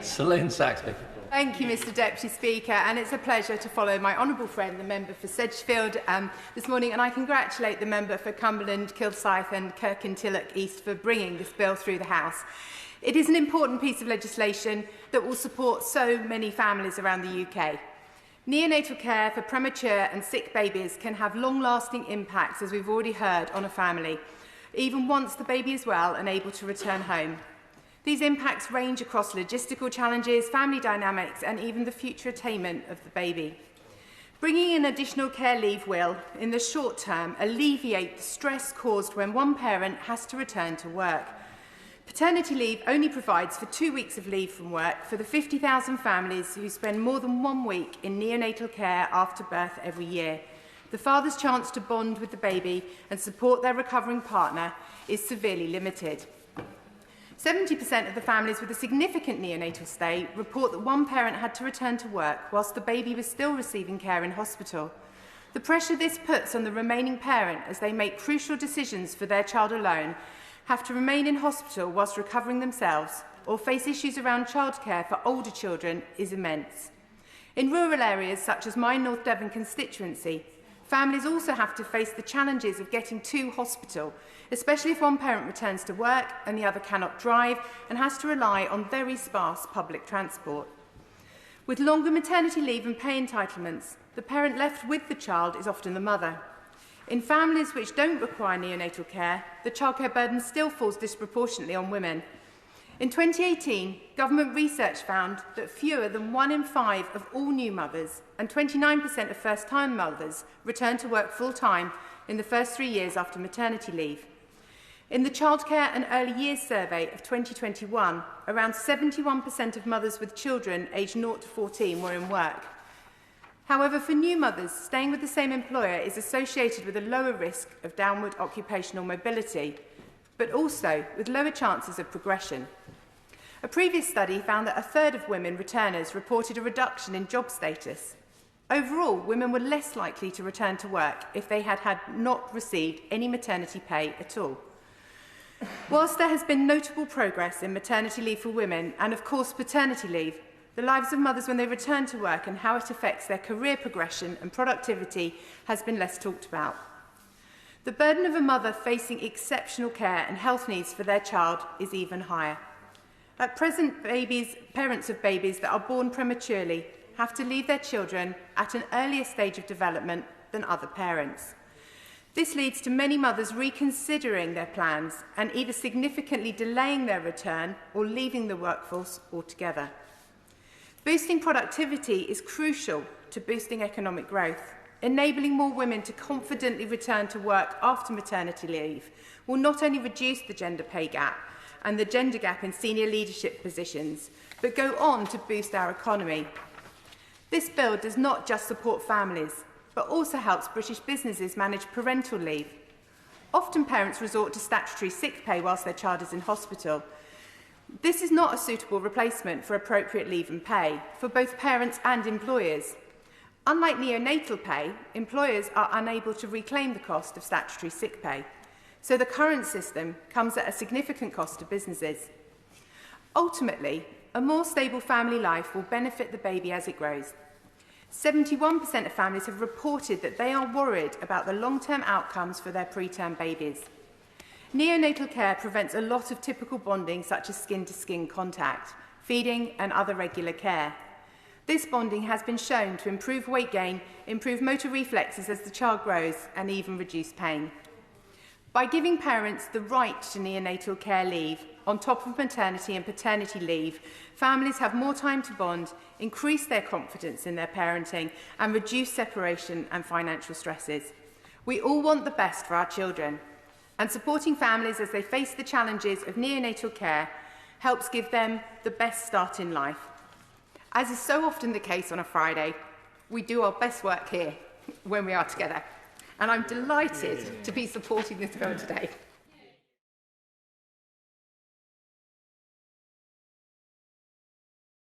Celine Saxby. Thank you, Mr Deputy Speaker, and it's a pleasure to follow my honourable friend, the member for Sedgefield, this morning, and I congratulate the member for Cumberland, Kilsyth and Kirkintilloch East for bringing this bill through the House. It is an important piece of legislation that will support so many families around the UK. Neonatal care for premature and sick babies can have long-lasting impacts, as we've already heard, on a family, even once the baby is well and able to return home. These impacts range across logistical challenges, family dynamics and even the future attainment of the baby. Bringing in additional care leave will, in the short term, alleviate the stress caused when one parent has to return to work. Paternity leave only provides for 2 weeks of leave from work for the 50,000 families who spend more than 1 week in neonatal care after birth every year. The father's chance to bond with the baby and support their recovering partner is severely limited. 70% of the families with a significant neonatal stay report that one parent had to return to work whilst the baby was still receiving care in hospital. The pressure this puts on the remaining parent as they make crucial decisions for their child alone, have to remain in hospital whilst recovering themselves, or face issues around childcare for older children is immense. In rural areas such as my North Devon constituency, families also have to face the challenges of getting to hospital, especially if one parent returns to work and the other cannot drive and has to rely on very sparse public transport. With longer maternity leave and pay entitlements, the parent left with the child is often the mother. In families which don't require neonatal care, the childcare burden still falls disproportionately on women. In 2018, government research found that fewer than 1 in 5 of all new mothers and 29% of first-time mothers returned to work full-time in the first 3 years after maternity leave. In the Childcare and Early Years Survey of 2021, around 71% of mothers with children aged 0 to 14 were in work. However, for new mothers, staying with the same employer is associated with a lower risk of downward occupational mobility, but also with lower chances of progression. A previous study found that a third of women returners reported a reduction in job status. Overall, women were less likely to return to work if they had not received any maternity pay at all. Whilst there has been notable progress in maternity leave for women and, of course, paternity leave, the lives of mothers when they return to work and how it affects their career progression and productivity has been less talked about. The burden of a mother facing exceptional care and health needs for their child is even higher. At present, parents of babies that are born prematurely have to leave their children at an earlier stage of development than other parents. This leads to many mothers reconsidering their plans and either significantly delaying their return or leaving the workforce altogether. Boosting productivity is crucial to boosting economic growth. Enabling more women to confidently return to work after maternity leave will not only reduce the gender pay gap and the gender gap in senior leadership positions, but go on to boost our economy. This bill does not just support families, but also helps British businesses manage parental leave. Often parents resort to statutory sick pay whilst their child is in hospital. This is not a suitable replacement for appropriate leave and pay for both parents and employers. Unlike neonatal pay, employers are unable to reclaim the cost of statutory sick pay, so the current system comes at a significant cost to businesses. Ultimately, a more stable family life will benefit the baby as it grows. 71% of families have reported that they are worried about the long-term outcomes for their preterm babies. Neonatal care prevents a lot of typical bonding, such as skin-to-skin contact, feeding and other regular care. This bonding has been shown to improve weight gain, improve motor reflexes as the child grows, and even reduce pain. By giving parents the right to neonatal care leave, on top of maternity and paternity leave, families have more time to bond, increase their confidence in their parenting, and reduce separation and financial stresses. We all want the best for our children, and supporting families as they face the challenges of neonatal care helps give them the best start in life. As is so often the case on a Friday, we do our best work here when we are together, and I'm delighted to be supporting this bill today.